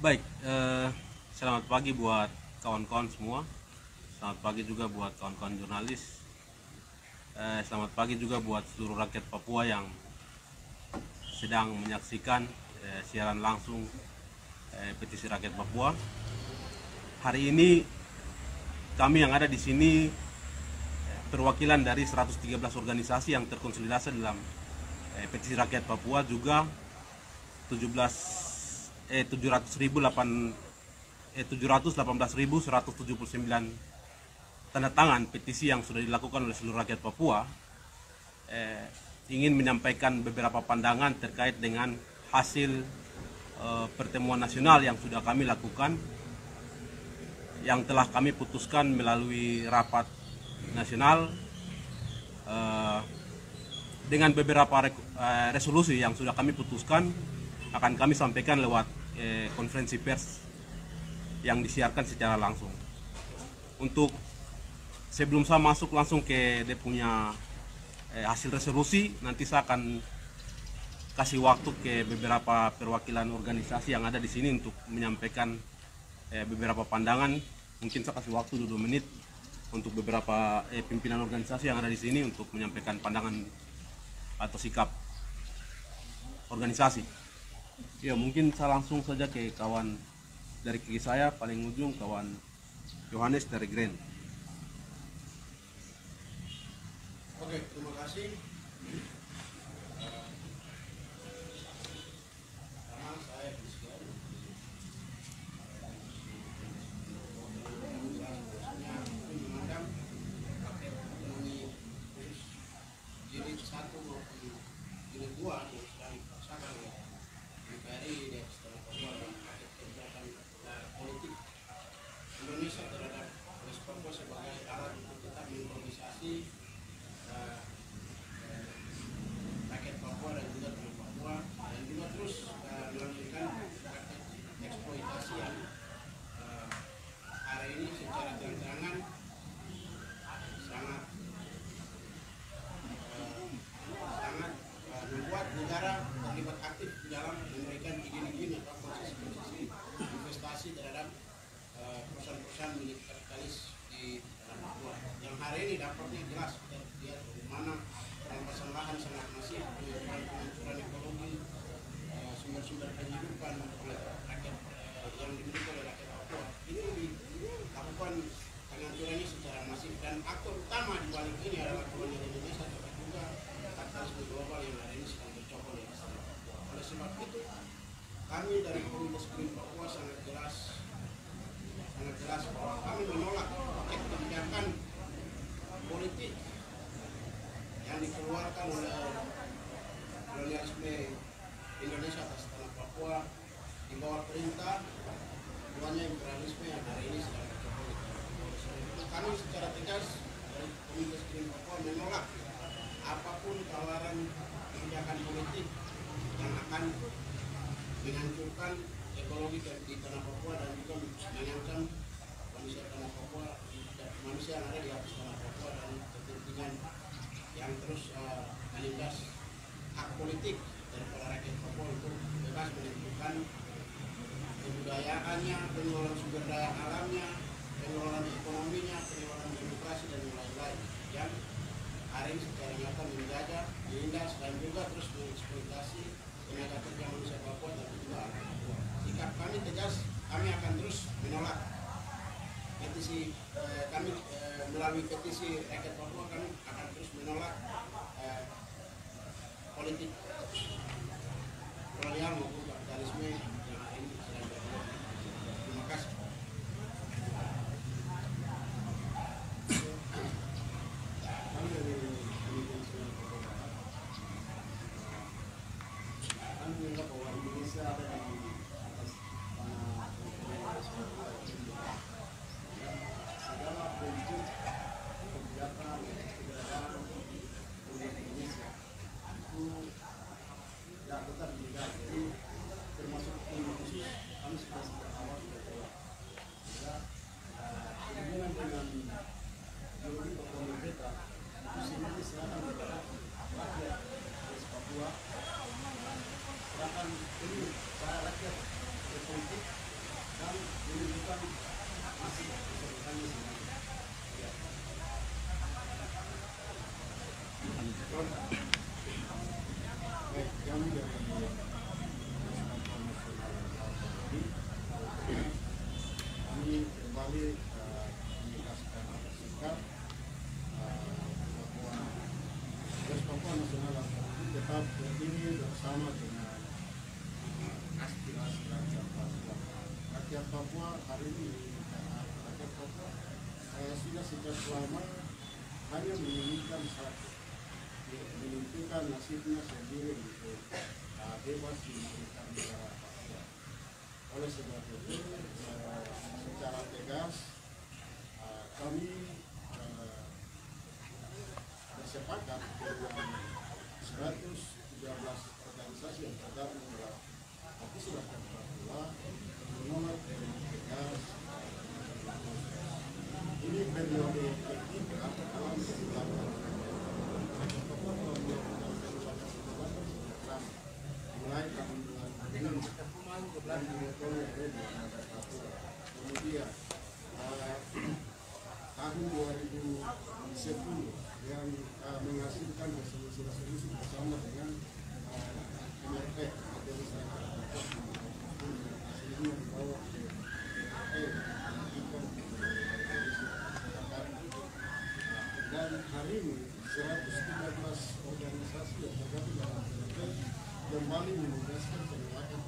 Baik, selamat pagi buat kawan-kawan semua. Selamat pagi juga buat kawan-kawan jurnalis. Selamat pagi juga buat seluruh rakyat Papua yang sedang menyaksikan siaran langsung petisi rakyat Papua. Hari ini kami yang ada di sini perwakilan dari 113 organisasi yang terkonsolidasi dalam petisi rakyat Papua, juga 718.179 tanda tangan petisi yang sudah dilakukan oleh seluruh rakyat Papua, ingin menyampaikan beberapa pandangan terkait dengan hasil pertemuan nasional yang sudah kami lakukan, yang telah kami putuskan melalui rapat nasional dengan beberapa resolusi yang sudah kami putuskan akan kami sampaikan lewat konferensi pers yang disiarkan secara langsung. Untuk sebelum saya masuk langsung ke dia punya hasil resolusi, nanti saya akan kasih waktu ke beberapa perwakilan organisasi yang ada di sini untuk menyampaikan beberapa pandangan. Mungkin saya kasih waktu 2 menit untuk beberapa pimpinan organisasi yang ada di sini untuk menyampaikan pandangan atau sikap organisasi. Ya, mungkin saya langsung saja ke kawan dari kiri saya paling ujung, kawan Yohanes dari Grand. Oke, terima kasih. Karena saya Christian, memandang paket ekonomi jilid 1 maupun jilid 2 yang sedang dipaksakan oleh MPRI di Istana Papua dan paket kebijakan politik Indonesia terhadap West Papua sebagai alat untuk tetap mengimprovisasi rakyat Papua dan juga tanah Papua, dan juga terus melanjutkan praktek eksploitasi yang hari ini secara terang-terangan sangat membuat negara terlibat aktif dalam memberikan izin-izin atau konsesi investasi terhadap perusahaan-perusahaan milik kapitalis di tanah Papua. Yang hari ini dampaknya jelas, kita lihat bagaimana perampasan lahan sangat masif, penghancuran ekologi, sumber-sumber kehidupan oleh rakyat yang dimiliki oleh rakyat Papua. Ini dilakukan penghancurannya secara masif, dan aktor utama di balik ini adalah kolonial Indonesia, tapi juga kapitalisme global yang hari ini sedang bercokol di sana. Oleh sebab itu, kami dari Komunitas Green Papua sangat jelas bahwa kami menolak paket kebijakan politik yang dikeluarkan oleh kolonialisme Indonesia atas tanah Papua di bawah perintah duanya imperialisme yang hari ini sedang bercokol. Kami secara tegas dari Komunitas Green Papua menolak apapun tawaran kebijakan politik yang akan menghancurkan ekologi di tanah Papua dan juga mengancam manusia tanah Papua, manusia yang ada di atas tanah Papua, dan kepentingan yang terus menindas hak politik daripada rakyat Papua untuk bebas menentukan kebudayaannya, pengelolaan sumber daya alamnya, pengelolaan ekonominya, pengelolaan demokrasi dan lain-lain yang hari ini secara nyata menjajah, dinindas, dan juga terus mengeksploitasi tenaga kerja manusia Papua dan juga anak Papua. Sikap kami tegas, kami akan terus menolak petisi kami melalui petisi rakyat Papua. Kami akan terus menolak politik kolonial maupun kapitalisme yang hari ini sedang berlaku. Terima kasih. Termasuk Papua hari ini, rakyat Papua sudah sejak lama hanya menginginkan satu, menentukan nasibnya sendiri untuk bebas memberikan negara Papua. Oleh sebab itu, secara tegas kami bersepakat dengan 113 organisasi yang tergabung dalam Petisi Rakyat Papua menolak dengan tegas. Ini periode ketiga dalam kehidupan Rakyat Papua telah melakukan perubahan program mulai tahun 2006 dan dimotori oleh Rakyat Papua. Kemudian tahun 2010 yang menghasilkan resolusi bersama dengan MRP atau Masyarakat hasilnya dibawa ke dan hari ini 113 organisasi yang tergabung dalam MRP kembali menugaskan penolakan.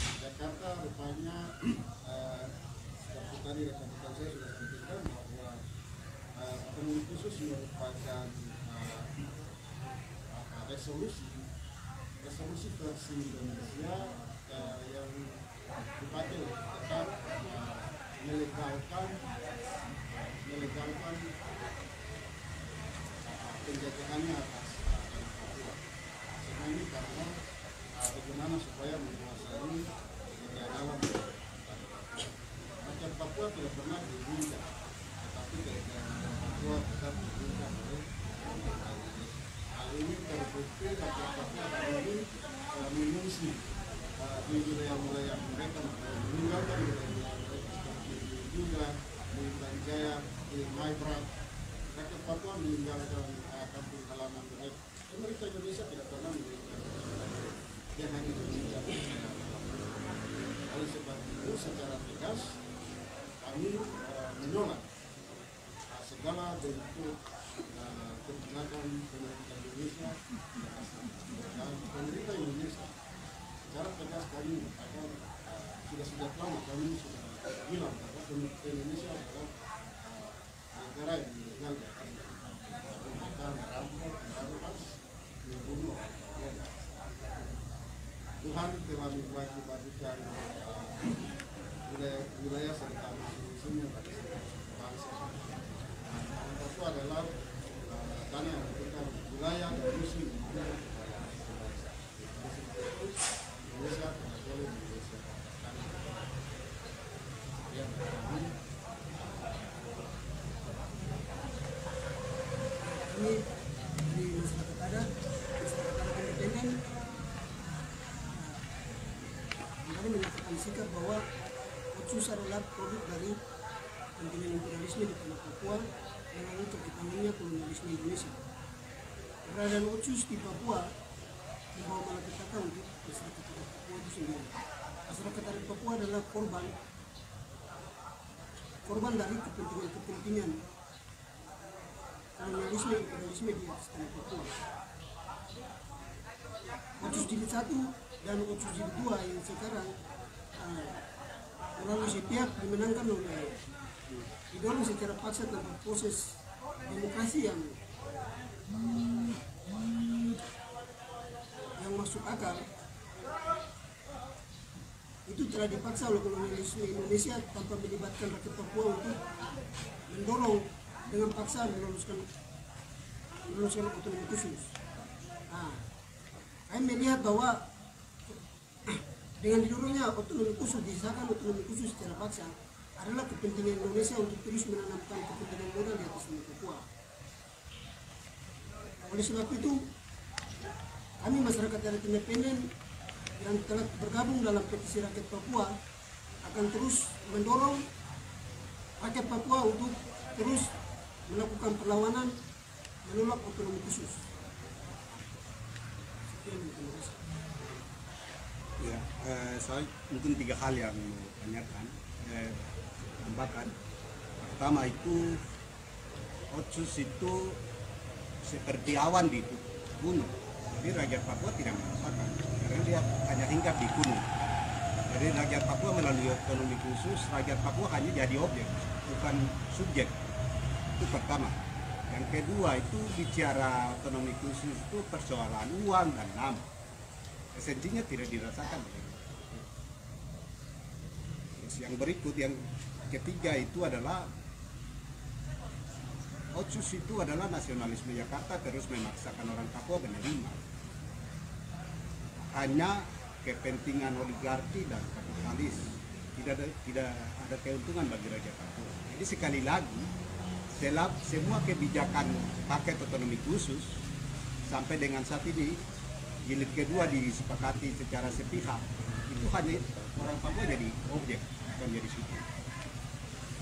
Jakarta rupanya seperti tadi rekan-rekan saya sudah sampaikan bahwa Pemilih khusus merupakan resolusi versi Indonesia yang dipakai tetap melegalkan penjajahannya atas Papua. Semua ini karena bagaimana supaya menguasai negara dalam rakyat Papua tidak pernah diinginkan, tetapi keadaan Papua tetap diinginkan oleh hal ini terbukti rakyat Papua hari ini mengungsi di wilayah-wilayah mereka, meninggalkan wilayah-wilayah mereka seperti juga di Banjaya, di Maibrat. Rakyat Papua meninggalkan kampung halaman mereka. Pemerintah Indonesia tidak pernah meninggalkan yang hanya meninggalkan. Oleh sebab itu secara tegas kami menolak segala bentuk kebijakan pemerintah Indonesia dan pemerintah Indonesia. Secara tegas kami mengatakan sudah sejak lama kami sudah bilang bahwa pemerintah Indonesia adalah negara yang ilegal, mereka merampok, merampas, membunuh. Tuhan telah membagi-bagikan wilayah serta musuh-musuhnya pada bangsa. Itu adalah tanah yang diberikan wilayah dan musuh Indonesia tidak boleh Indonesia. Ini di masyarakat adat independen, kami menyatakan sikap bahwa Otsus adalah produk dari kepentingan imperialisme di tanah Papua yang lalu terkembangnya kolonialisme Indonesia. Keberadaan Otsus di Papua membawa malapetaka untuk masyarakat adat Papua itu sendiri. Masyarakat adat Papua adalah korban dari kepentingan kolonialisme imperialisme di atas tanah Papua. Otsus jilid 1 dan Otsus jilid 2 yang sekarang melalui setiap dimenangkan oleh didorong secara paksa tanpa proses demokrasi yang masuk akal, itu telah dipaksa oleh kolonialisme Indonesia tanpa melibatkan rakyat Papua untuk mendorong dengan paksa meluluskan otonomi khusus. Kami melihat bahwa dengan didorongnya otonomi khusus, disahkan otonomi khusus secara paksa adalah kepentingan Indonesia untuk terus menanamkan kepentingan modal di atas tanah Papua. Oleh sebab itu, kami masyarakat adat independen yang telah bergabung dalam petisi rakyat Papua akan terus mendorong rakyat Papua untuk terus melakukan perlawanan menolak otonomi khusus. Ya, saya mungkin 3 hal yang tanyakan, tambahkan. Pertama itu Otsus itu seperti awan di gunung, jadi rakyat Papua tidak merasakan karena dia hanya hinggap di gunung. Jadi rakyat Papua melalui otonomi khusus, rakyat Papua hanya jadi objek, bukan subjek. Itu pertama. Yang kedua itu bicara otonomi khusus itu persoalan uang dan nama. Esensinya tidak dirasakan. Terus yang berikut, yang ketiga itu adalah Otsus itu adalah nasionalisme Jakarta terus memaksakan orang Papua menerima. Hanya kepentingan oligarki dan kapitalis, tidak ada keuntungan bagi rakyat Papua. Jadi sekali lagi, semua kebijakan paket otonomi khusus sampai dengan saat ini jilid kedua disepakati secara sepihak, itu hanya orang Papua jadi objek, bukan jadi subjek.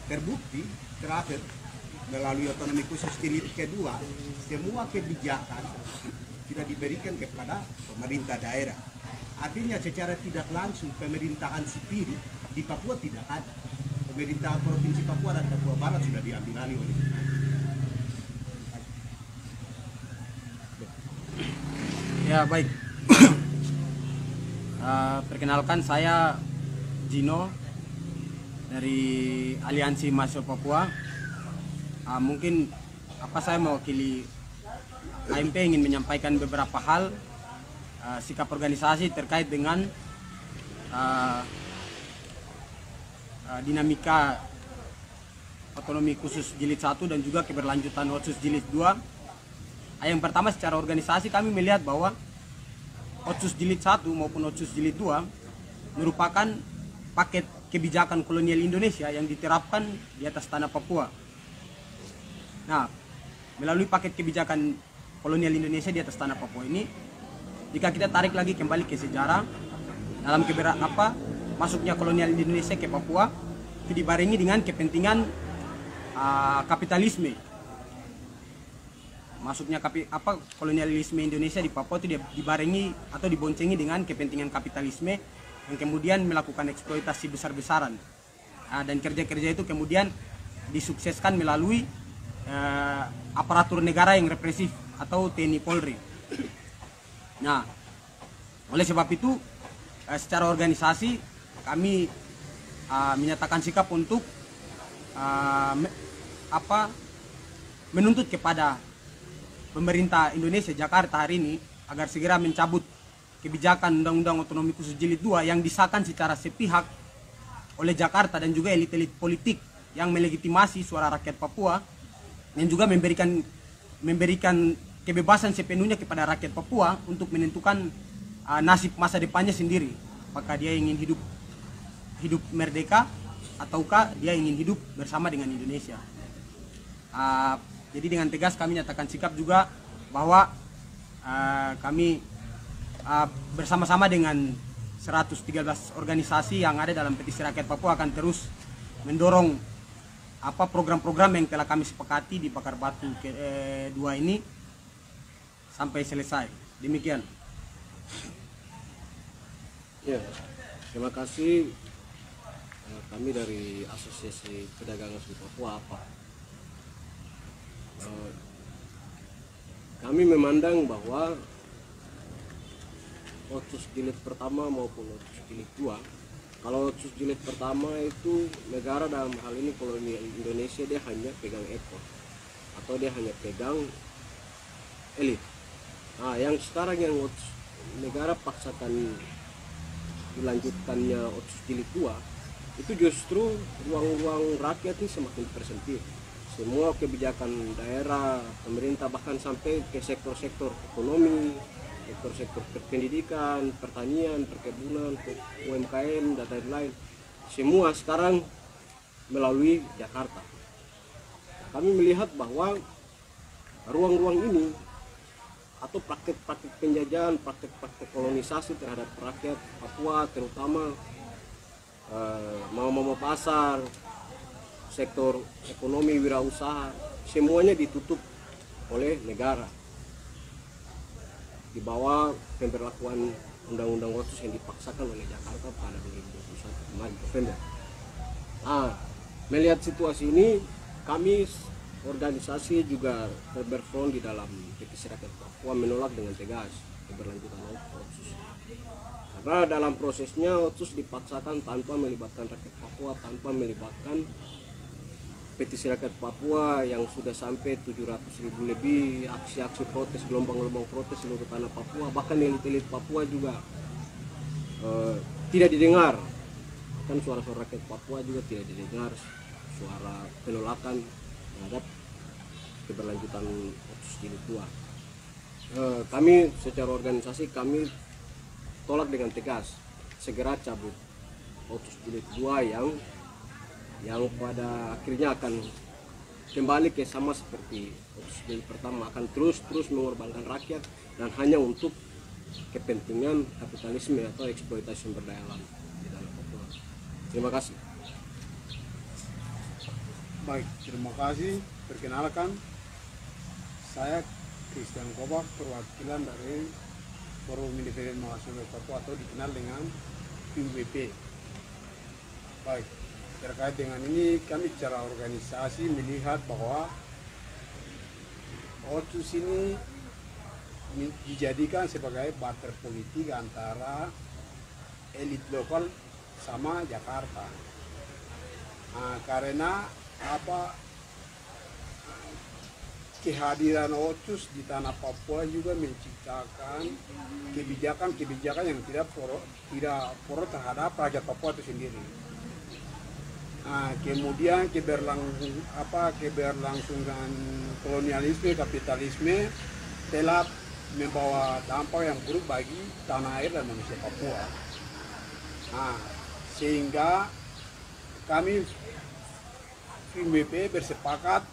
Terbukti terakhir melalui otonomi khusus jilid kedua, semua kebijakan tidak diberikan kepada pemerintah daerah. Artinya secara tidak langsung pemerintahan sipil di Papua tidak ada. Pemerintah Provinsi Papua dan Papua Barat sudah diambil alih oleh Ya, baik. Perkenalkan, saya Gino dari Aliansi Mahasiswa Papua. Mungkin saya mewakili AMP ingin menyampaikan beberapa hal sikap organisasi terkait dengan dinamika otonomi khusus jilid 1 dan juga keberlanjutan Otsus jilid 2. Yang pertama, secara organisasi kami melihat bahwa Otsus jilid 1 maupun Otsus jilid 2 merupakan paket kebijakan kolonial Indonesia yang diterapkan di atas tanah Papua. Nah, melalui paket kebijakan kolonial Indonesia di atas tanah Papua ini, jika kita tarik lagi kembali ke sejarah, dalam masuknya kolonial Indonesia ke Papua itu dibarengi dengan kepentingan kapitalisme. Masuknya kolonialisme Indonesia di Papua itu dibarengi atau diboncengi dengan kepentingan kapitalisme yang kemudian melakukan eksploitasi besar-besaran. Dan kerja-kerja itu kemudian disukseskan melalui aparatur negara yang represif atau TNI Polri. Nah, oleh sebab itu secara organisasi kami menyatakan sikap untuk menuntut kepada pemerintah Indonesia Jakarta hari ini agar segera mencabut kebijakan Undang-Undang Otonomi Khusus Jilid 2 yang disahkan secara sepihak oleh Jakarta dan juga elit-elit politik yang melegitimasi suara rakyat Papua, yang juga memberikan kebebasan sepenuhnya kepada rakyat Papua untuk menentukan nasib masa depannya sendiri. Apakah dia ingin hidup merdeka ataukah dia ingin hidup bersama dengan Indonesia. Jadi dengan tegas kami nyatakan sikap juga bahwa kami bersama-sama dengan 113 organisasi yang ada dalam Petisi Rakyat Papua akan terus mendorong program-program yang telah kami sepakati di Bakar Batu 2 ini sampai selesai. Demikian. Ya, terima kasih. Kami dari Asosiasi Pedagang Asli Papua kami memandang bahwa Otsus jilid pertama maupun Otsus jilid 2, kalau Otsus jilid pertama itu negara dalam hal ini kolonial Indonesia dia hanya pegang ekor atau dia hanya pegang elit. Nah, yang sekarang yang negara paksakan dilanjutkannya Otsus jilid 2 itu justru ruang-ruang rakyat ini semakin tersempit. Semua kebijakan daerah, pemerintah, bahkan sampai ke sektor-sektor ekonomi, sektor-sektor pendidikan, pertanian, perkebunan, UMKM, dan lain-lain, semua sekarang melalui Jakarta. Kami melihat bahwa ruang-ruang ini atau praktek-praktek penjajahan, praktek-praktek kolonisasi terhadap rakyat Papua, terutama mama-mama pasar, sektor ekonomi, wirausaha, semuanya ditutup oleh negara di bawah pemberlakuan Undang-Undang Otsus yang dipaksakan oleh Jakarta pada 2021 kemarin November. Nah, melihat situasi ini, kami organisasi juga berfront di dalam Petisi Rakyat Papua menolak dengan tegas keberlanjutan Otsus. Karena dalam prosesnya Otsus dipaksakan tanpa melibatkan rakyat Papua, tanpa melibatkan petisi rakyat Papua yang sudah sampai 700.000 lebih, aksi-aksi protes, gelombang-gelombang protes seluruh tanah Papua, bahkan elit-elit Papua juga tidak didengar. Kan suara-suara rakyat Papua juga tidak didengar, suara penolakan terhadap keberlanjutan Otsus Jilid 2. Kami secara organisasi kami tolak dengan tegas, segera cabut Otsus Jilid 2 yang pada akhirnya akan kembali ke sama seperti Otsus Jilid pertama, akan terus mengorbankan rakyat dan hanya untuk kepentingan kapitalisme atau eksploitasi sumber daya alam di dalam Papua. Terima kasih. Baik, terima kasih. Perkenalkan, saya Christian Kobak, perwakilan dari Forum Independen Mahasiswa Papua atau dikenal dengan FIMWP. Baik, terkait dengan ini kami secara organisasi melihat bahwa Otsus ini dijadikan sebagai barter politik antara elit lokal sama Jakarta. Karena kehadiran Otsus di tanah Papua juga menciptakan kebijakan yang tidak pro terhadap rakyat Papua itu sendiri. Kemudian keberlangsungan kolonialisme, kapitalisme telah membawa dampak yang buruk bagi tanah air dan manusia Papua. Sehingga kami FIMWP bersepakat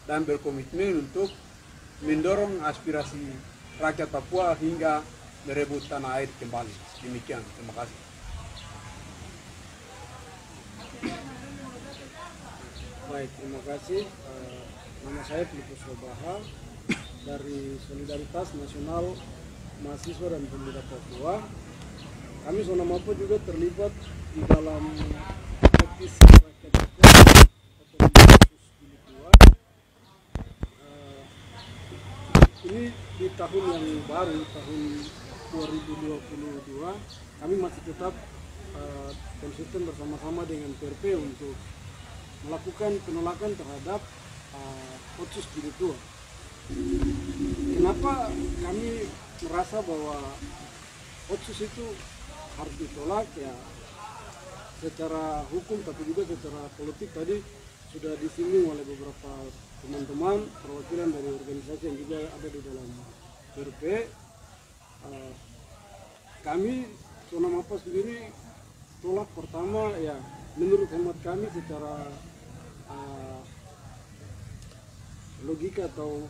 dan berkomitmen untuk mendorong aspirasi rakyat Papua hingga merebut tanah air kembali. Demikian, terima kasih. Baik, terima kasih. Nama saya Filipus Sobaha dari Solidaritas Nasional Mahasiswa dan Pemuda Papua. Kami Zona Mapo juga terlibat di dalam petisi rakyat Papua atau Otsus Jilid 2. Ini di tahun yang baru, tahun 2022, kami masih tetap konsisten bersama-sama dengan PRP untuk melakukan penolakan terhadap Otsus Jilid 2. Kenapa kami merasa bahwa Otsus itu harus ditolak? Ya, secara hukum tapi juga secara politik tadi sudah disinggung oleh beberapa teman-teman perwakilan dari organisasi yang juga ada di dalam PRP. Kami Zona Mapo sendiri tolak pertama, ya menurut hemat kami secara logika atau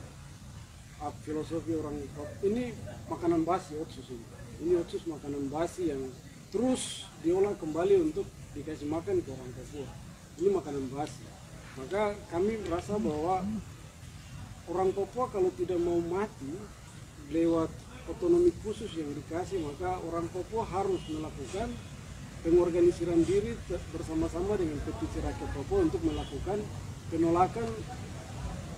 filosofi orang ini makanan basi Otsus ini. Ini Otsus makanan basi yang terus diolah kembali untuk dikasih makan ke orang Papua. Ini makanan basi. Maka kami merasa bahwa orang Papua kalau tidak mau mati lewat otonomi khusus yang dikasih, maka orang Papua harus melakukan pengorganisiran diri bersama-sama dengan petisi rakyat Papua untuk melakukan penolakan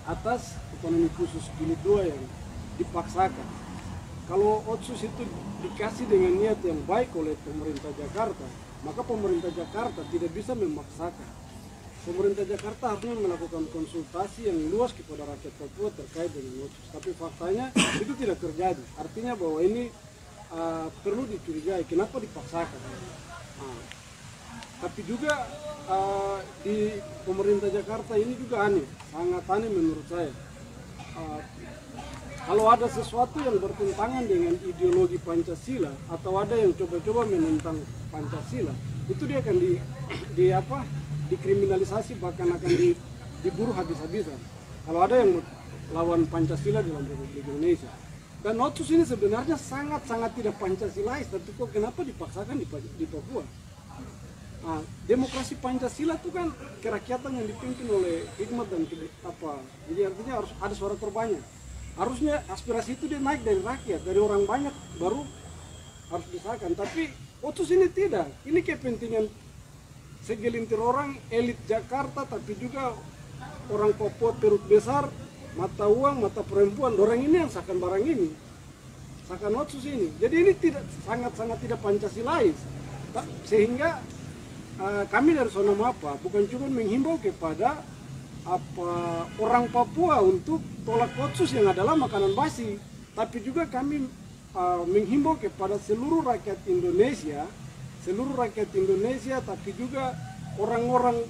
atas otonomi khusus Jilid 2 yang dipaksakan. Kalau Otsus itu dikasih dengan niat yang baik oleh pemerintah Jakarta, maka pemerintah Jakarta tidak bisa memaksakan. Pemerintah Jakarta harusnya melakukan konsultasi yang luas kepada rakyat Papua terkait dengan Otsus. Tapi faktanya itu tidak terjadi. Artinya bahwa ini perlu dicurigai. Kenapa dipaksakan? Tapi juga di pemerintah Jakarta ini juga aneh, sangat aneh menurut saya. Kalau ada sesuatu yang bertentangan dengan ideologi Pancasila atau ada yang coba-coba menentang Pancasila, itu dia akan dikriminalisasi, bahkan akan diburu habis-habisan. Kalau ada yang lawan Pancasila dalam Republik Indonesia. Dan Otsus ini sebenarnya sangat-sangat tidak Pancasilais, tapi kok kenapa dipaksakan di Papua? Demokrasi Pancasila itu kan kerakyatan yang dipimpin oleh hikmat dan jadi artinya harus ada suara terbanyak. Harusnya aspirasi itu dia naik dari rakyat, dari orang banyak baru harus disahkan. Tapi Otsus ini tidak. Ini kepentingan segelintir orang, elit Jakarta, tapi juga orang Papua perut besar, mata uang, mata perempuan. Orang ini yang sahkan barang ini. Sakan Otsus ini. Jadi ini tidak sangat-sangat tidak Pancasilais. Sehingga kami dari Zona Mapa bukan cuma menghimbau kepada orang Papua untuk tolak Otsus yang adalah makanan basi, tapi juga kami menghimbau kepada seluruh rakyat Indonesia, tapi juga orang-orang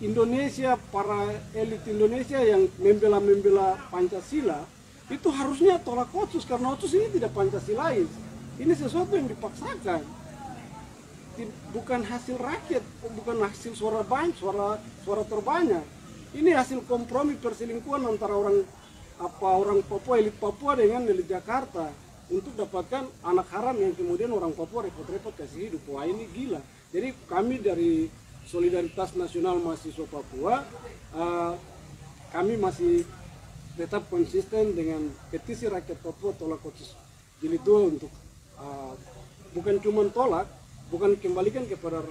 Indonesia, para elit Indonesia yang membela Pancasila, itu harusnya tolak Otsus, karena Otsus ini tidak Pancasilais. Ini sesuatu yang dipaksakan, bukan hasil rakyat, bukan hasil suara banyak, suara terbanyak. Ini hasil kompromi perselingkuhan antara orang Papua, elit Papua dengan elit Jakarta untuk dapatkan anak haram yang kemudian orang Papua repot-repot kasih hidup. Wah, ini gila. Jadi kami dari Solidaritas Nasional Mahasiswa Papua, kami masih tetap konsisten dengan petisi rakyat Papua tolak Otsus Jilid 2 untuk bukan cuma tolak, bukan kembalikan kepada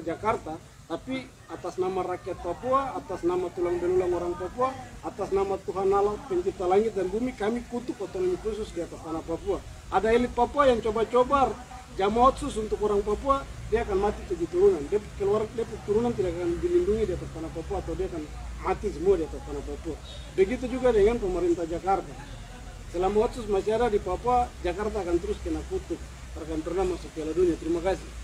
Jakarta, tapi atas nama rakyat Papua, atas nama tulang belulang orang Papua, atas nama Tuhan Allah pencipta langit dan bumi, kami kutuk otonomi khusus di atas tanah Papua. Ada elit Papua yang coba-coba jamu Otsus untuk orang Papua, dia akan mati 7 turunan. Dia turunan tidak akan dilindungi di atas tanah Papua, atau dia akan mati semua di atas tanah Papua. Begitu juga dengan pemerintah Jakarta. Selama Otsus masih ada di Papua, Jakarta akan terus kena kutuk, akan pernah masuk Piala Dunia. Terima kasih.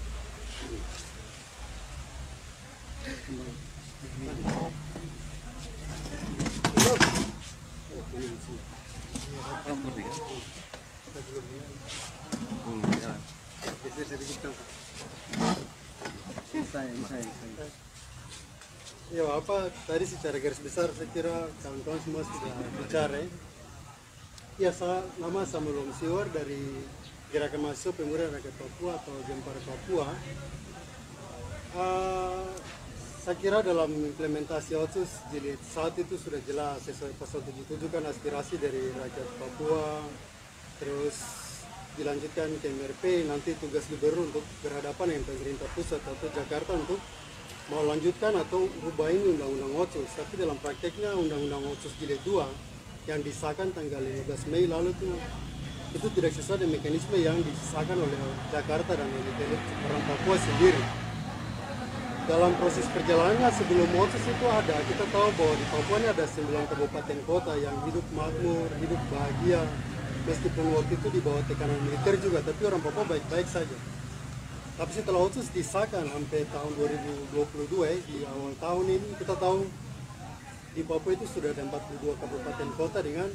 Ya, apa tadi secara garis besar saya kira kawan-kawan semua sudah bicara. Ya, nama Samuel Omsiwar dari Gerakan Mahasiswa Pemuda Rakyat Papua atau Gempar Papua. Saya kira dalam implementasi Otsus Jilid 1 itu sudah jelas sesuai pasal 77 kan aspirasi dari rakyat Papua, terus dilanjutkan ke MRP, nanti tugas gubernur untuk berhadapan dengan pemerintah pusat atau Jakarta untuk mau lanjutkan atau ubah ini undang-undang Otsus. Tapi dalam prakteknya undang-undang Otsus Jilid 2 yang disahkan tanggal 15 Mei lalu itu tidak sesuai dengan mekanisme yang disahkan oleh Jakarta dan elit orang Papua sendiri. Dalam proses perjalanannya sebelum Otsus itu ada, kita tahu bahwa di Papua ini ada 9 kabupaten kota yang hidup makmur, hidup bahagia, meskipun waktu itu di bawah tekanan militer juga, tapi orang Papua baik-baik saja. Tapi setelah Otsus disahkan sampai tahun 2022, di awal tahun ini kita tahu di Papua itu sudah ada 42 kabupaten kota dengan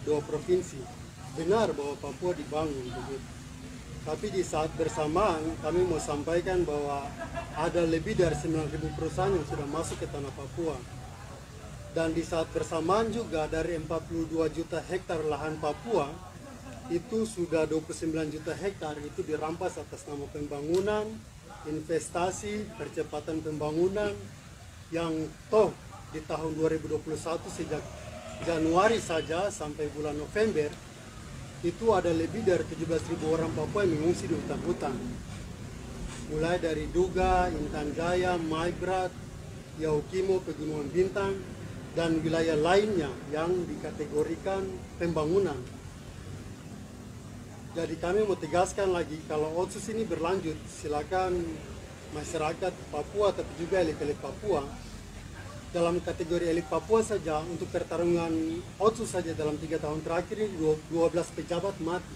2 provinsi. Benar bahwa Papua dibangun begitu. Tapi di saat bersamaan kami mau sampaikan bahwa ada lebih dari 9.000 perusahaan yang sudah masuk ke tanah Papua. Dan di saat bersamaan juga dari 42 juta hektar lahan Papua, itu sudah 29 juta hektar itu dirampas atas nama pembangunan, investasi, percepatan pembangunan, yang toh di tahun 2021 sejak Januari saja sampai bulan November, itu ada lebih dari 17.000 orang Papua yang mengungsi di hutan-hutan. Mulai dari Duga, Intan Jaya, Maibrat, Yaukimo, Pegunungan Bintang, dan wilayah lainnya yang dikategorikan pembangunan. Jadi kami mau tegaskan lagi, kalau Otsus ini berlanjut, silakan masyarakat Papua, tapi juga elit-elit Papua, dalam kategori elit Papua saja, untuk pertarungan Otsus saja dalam 3 tahun terakhir ini 12 pejabat mati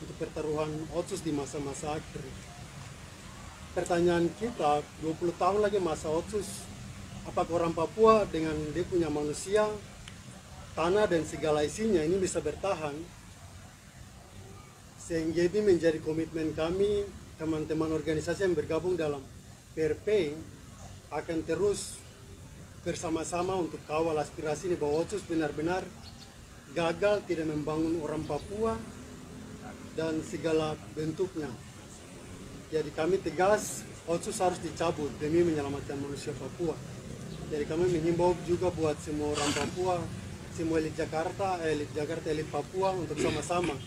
untuk pertaruhan Otsus di masa-masa akhir. Pertanyaan kita, 20 tahun lagi masa Otsus, apakah orang Papua dengan dia punya manusia, tanah dan segala isinya ini bisa bertahan? Sehingga ini menjadi komitmen kami, teman-teman organisasi yang bergabung dalam PRP akan terus bersama-sama untuk kawal aspirasi ini bahwa Otsus benar-benar gagal tidak membangun orang Papua dan segala bentuknya. Jadi kami tegas, Otsus harus dicabut demi menyelamatkan manusia Papua. Jadi kami menghimbau juga buat semua orang Papua, semua elit Jakarta, elit Papua untuk sama-sama.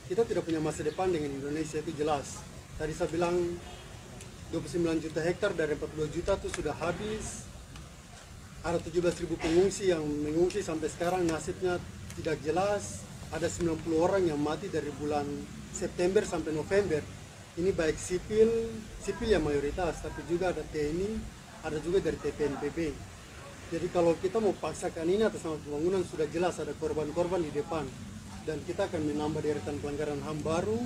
Kita tidak punya masa depan dengan Indonesia, itu jelas. Tadi saya bilang 29 juta hektar dari 42 juta itu sudah habis. Ada 17.000 pengungsi yang mengungsi sampai sekarang nasibnya tidak jelas. ada 90 orang yang mati dari bulan September sampai November. Ini baik sipil yang mayoritas, tapi juga ada TNI, ada juga dari TPNPB. Jadi kalau kita mau paksakan ini atas nama pembangunan, sudah jelas ada korban-korban di depan. Dan kita akan menambah deretan pelanggaran HAM baru,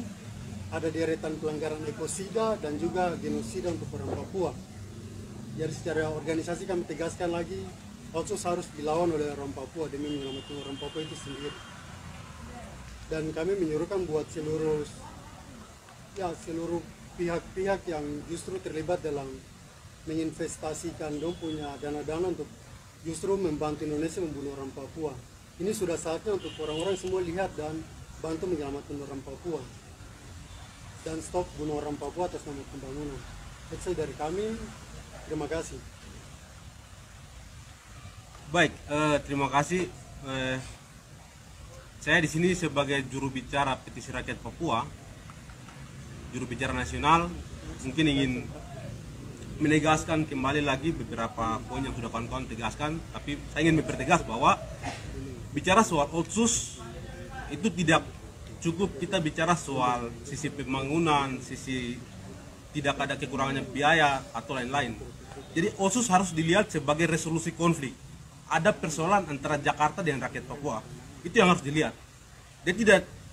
ada deretan pelanggaran ekosida, dan juga genosida untuk orang Papua. Jadi secara organisasi kami tegaskan lagi, Otsus harus dilawan oleh orang Papua demi menyelamatkan orang Papua itu sendiri. Dan kami menyuruhkan buat seluruh pihak-pihak yang justru terlibat dalam menginvestasikan dong punya dana-dana untuk justru membantu Indonesia membunuh orang Papua. Ini sudah saatnya untuk orang-orang semua lihat dan bantu menyelamatkan orang Papua. Dan stop bunuh orang Papua atas nama pembangunan. Itu dari kami. Terima kasih. Baik, terima kasih. Saya di sini sebagai juru bicara Petisi Rakyat Papua, juru bicara nasional, mungkin ingin menegaskan kembali lagi beberapa poin yang sudah kawan-kawan tegaskan, tapi saya ingin mempertegas bahwa bicara soal Otsus itu tidak cukup kita bicara soal sisi pembangunan, sisi tidak ada kekurangannya biaya atau lain-lain. Jadi Otsus harus dilihat sebagai resolusi konflik. Ada persoalan antara Jakarta dengan rakyat Papua. Itu yang harus dilihat. Dia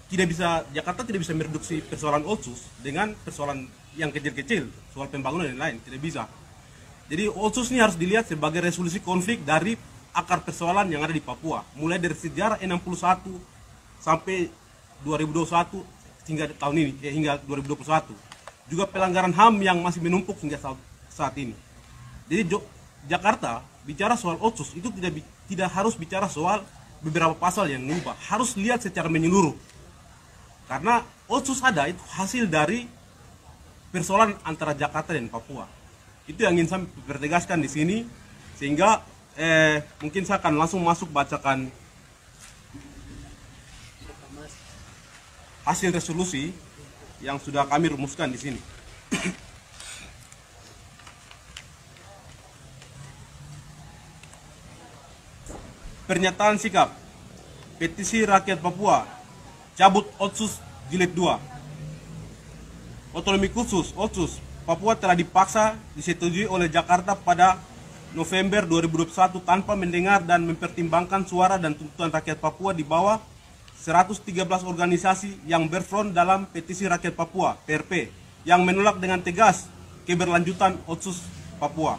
tidak bisa, Jakarta tidak bisa mereduksi persoalan Otsus dengan persoalan yang kecil-kecil, soal pembangunan dan lain, tidak bisa. Jadi Otsus ini harus dilihat sebagai resolusi konflik dari akar persoalan yang ada di Papua, mulai dari sejarah 61 sampai 2021 hingga tahun ini, hingga 2021. Juga pelanggaran HAM yang masih menumpuk hingga saat ini. Jadi Jakarta bicara soal Otsus itu tidak harus bicara soal beberapa pasal yang mengubah, harus lihat secara menyeluruh. Karena Otsus ada itu hasil dari persoalan antara Jakarta dan Papua. Itu yang ingin saya pertegaskan di sini, sehingga mungkin saya akan langsung masuk bacakan hasil resolusi yang sudah kami rumuskan di sini. Pernyataan sikap Petisi Rakyat Papua cabut Otsus Jilid 2. Otonomi khusus Otsus Papua telah dipaksa disetujui oleh Jakarta pada November 2021 tanpa mendengar dan mempertimbangkan suara dan tuntutan rakyat Papua di bawah 113 organisasi yang berfront dalam Petisi Rakyat Papua (PRP) yang menolak dengan tegas keberlanjutan Otsus Papua.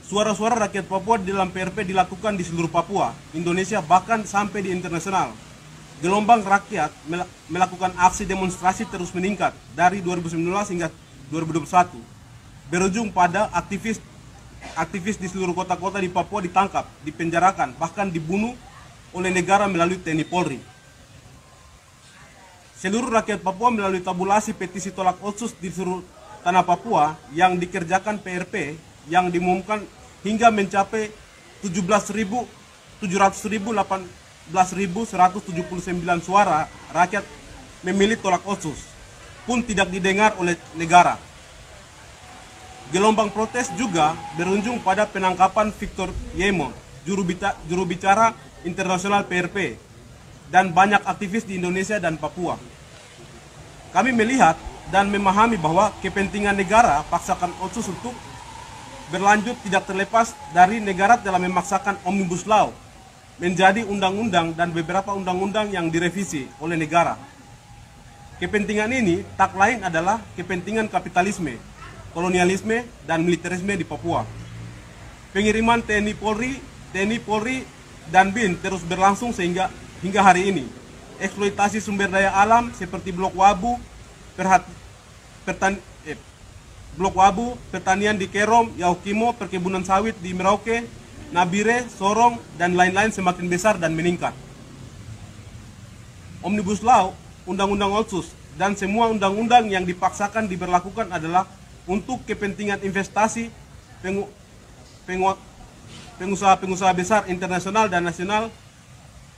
Suara-suara rakyat Papua di dalam PRP dilakukan di seluruh Papua, Indonesia, bahkan sampai di internasional. Gelombang rakyat melakukan aksi demonstrasi terus meningkat dari 2019 hingga 2021. Berujung pada aktivis di seluruh kota-kota di Papua ditangkap, dipenjarakan, bahkan dibunuh oleh negara melalui TNI Polri. Seluruh rakyat Papua melalui tabulasi petisi tolak Otsus di seluruh tanah Papua yang dikerjakan PRP yang diumumkan hingga mencapai 18.179 suara rakyat memilih tolak Otsus pun tidak didengar oleh negara. Gelombang protes juga berujung pada penangkapan Victor Yemo, juru bicara internasional PRP, dan banyak aktivis di Indonesia dan Papua. Kami melihat dan memahami bahwa kepentingan negara paksakan Otsus untuk berlanjut tidak terlepas dari negara telah memaksakan Omnibus Law menjadi undang-undang dan beberapa undang-undang yang direvisi oleh negara. Kepentingan ini tak lain adalah kepentingan kapitalisme, kolonialisme, dan militerisme di Papua. Pengiriman TNI Polri, dan BIN terus berlangsung hingga hari ini. Eksploitasi sumber daya alam seperti Blok Wabu, pertanian di Kerom, Yaukimo, perkebunan sawit di Merauke, Nabire, Sorong, dan lain-lain semakin besar dan meningkat. Omnibus Law, Undang-Undang Otsus, dan semua undang-undang yang dipaksakan diberlakukan adalah untuk kepentingan investasi, pengusaha-pengusaha besar internasional dan nasional,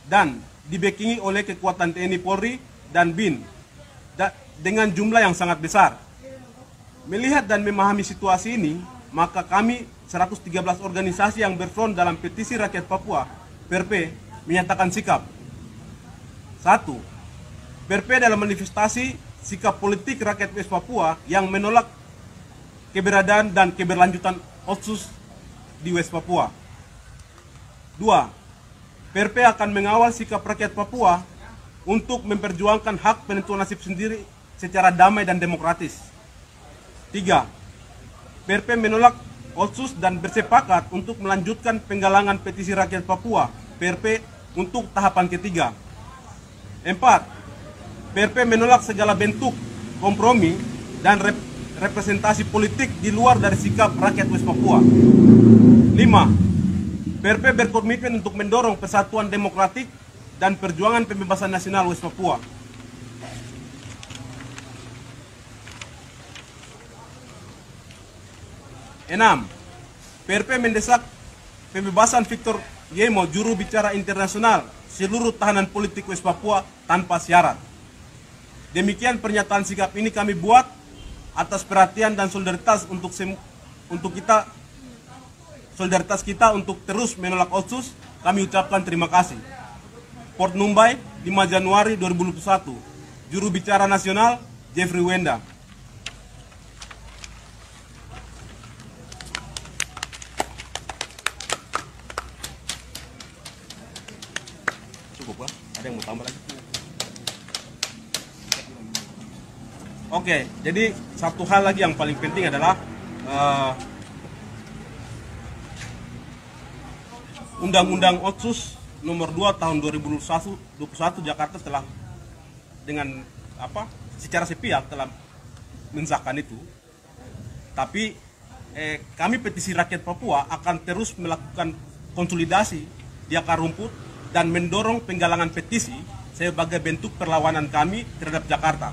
dan dibackingi oleh kekuatan TNI Polri dan BIN dengan jumlah yang sangat besar. Melihat dan memahami situasi ini, maka kami 113 organisasi yang berfront dalam Petisi Rakyat Papua (PRP) menyatakan sikap. 1. PRP dalam manifestasi sikap politik rakyat West Papua yang menolak keberadaan dan keberlanjutan Otsus di West Papua. 2. PRP akan mengawal sikap rakyat Papua untuk memperjuangkan hak penentuan nasib sendiri secara damai dan demokratis. 3. PRP menolak Otsus dan bersepakat untuk melanjutkan penggalangan petisi rakyat Papua PRP untuk tahapan ketiga. 4. PRP menolak segala bentuk kompromi dan representasi politik di luar dari sikap rakyat West Papua. 5. PRP berkomitmen untuk mendorong persatuan demokratik dan perjuangan pembebasan nasional West Papua. 6. PRP mendesak pembebasan Victor Yemo, juru bicara internasional, seluruh tahanan politik West Papua tanpa syarat. Demikian pernyataan sikap ini kami buat atas perhatian dan solidaritas solidaritas kita untuk terus menolak Otsus. Kami ucapkan terima kasih. Port Numbai, 5 Januari 2021. Juru bicara nasional Jeffrey Wenda. Cukup, ada yang mau tambah lagi? Oke, jadi satu hal lagi yang paling penting adalah Undang-Undang Otsus nomor 2 tahun 2021 Jakarta telah dengan secara sepihak telah mensahkan itu. Tapi kami petisi rakyat Papua akan terus melakukan konsolidasi di akar rumput dan mendorong penggalangan petisi sebagai bentuk perlawanan kami terhadap Jakarta.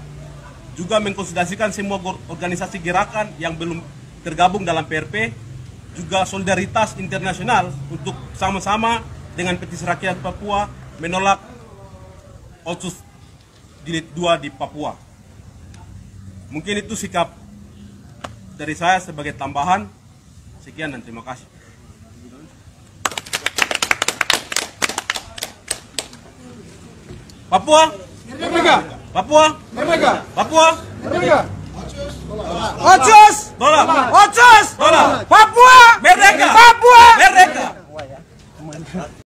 Juga mengkonsolidasikan semua organisasi gerakan yang belum tergabung dalam PRP, juga solidaritas internasional untuk sama-sama dengan petisi rakyat Papua menolak Otsus Jilid 2 di Papua. Mungkin itu sikap dari saya sebagai tambahan. Sekian dan terima kasih. Papua Merdeka! Papua Merdeka! Papua Merdeka! Otsus! Tolak! Otsus! Tolak! Papua Merdeka! Papua Merdeka!